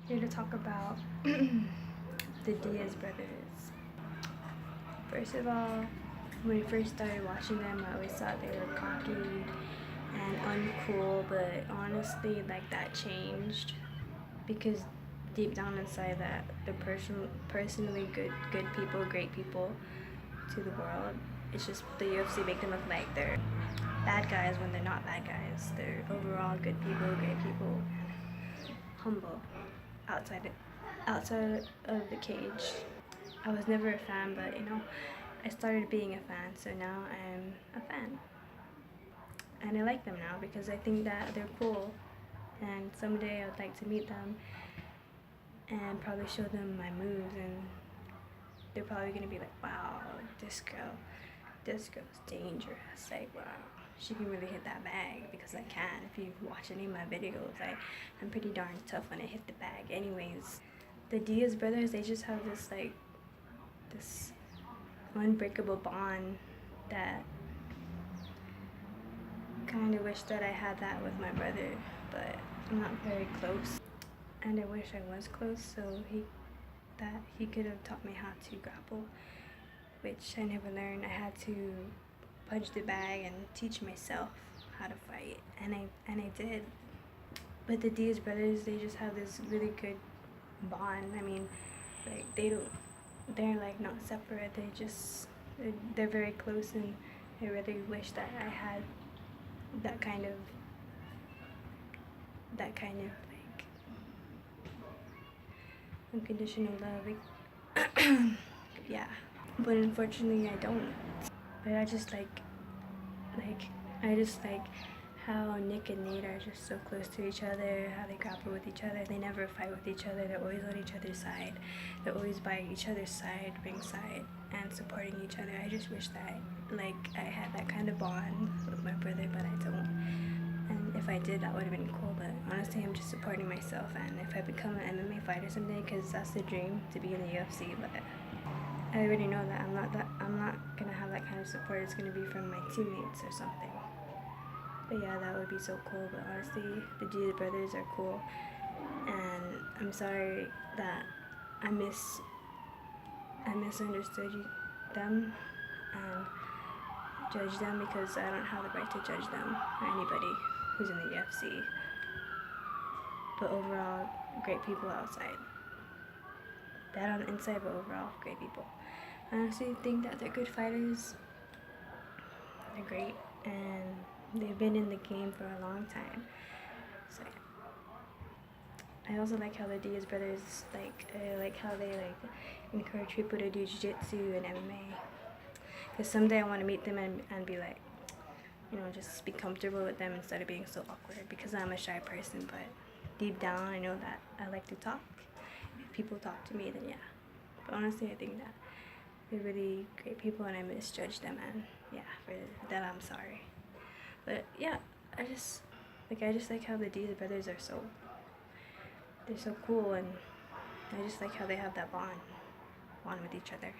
Here to talk about the Diaz Brothers. First of all, when I first started watching them, I always thought they were cocky and uncool, but honestly, like, that changed because deep down inside that they're personally good people, great people to the world. It's just the UFC make them look like they're bad guys when they're not bad guys. They're overall good people, great people, humble outside of the cage. I was never a fan, but I started being a fan, so now I'm a fan. And I like them now because I think that they're cool, and someday I'd like to meet them and probably show them my moves, and they're probably gonna be like, wow, this girl's dangerous. Like, wow, she can really hit that bag, because I can. If you watch any of my videos, I'm pretty darn tough when I hit the bag. Anyways, the Diaz brothers, they just have this unbreakable bond that kind of wish that I had that with my brother, but I'm not very close. And I wish I was close, so he could have taught me how to grapple, which I never learned. I had to punch the bag and teach myself how to fight, and I did. But the Diaz brothers, they just have this really good bond. I mean, like, they're like not separate. They're very close, and I really wish that I had that kind of like unconditional love. Like, yeah. But unfortunately, I don't. But I just like how Nick and Nate are just so close to each other, how they grapple with each other. They never fight with each other. They're always on each other's side. They're always by each other's side, ringside, and supporting each other. I just wish that, like, I had that kind of bond with my brother, but I don't. And if I did, that would have been cool. But honestly, I'm just supporting myself. And if I become an MMA fighter someday, because that's the dream, to be in the UFC, but I already know that I'm not gonna have that kind of support. It's gonna be from my teammates or something. But yeah, that would be so cool. But honestly, the Diaz brothers are cool, and I'm sorry that I misunderstood them and judged them, because I don't have the right to judge them or anybody who's in the UFC. But overall, great people outside. Bad on the inside, but overall, great people. I honestly think that they're good fighters. They're great, and they've been in the game for a long time. So I also like how the Diaz brothers, I like how they encourage people to do jiu-jitsu and MMA. Because someday I want to meet them and be like, just be comfortable with them instead of being so awkward, because I'm a shy person, but deep down I know that I like to talk. If people talk to me, then yeah. But honestly, I think that they're really great people, and I misjudged them, and yeah, for that I'm sorry. But yeah, I just like how the Diaz brothers are they're so cool, and I just like how they have that bond with each other.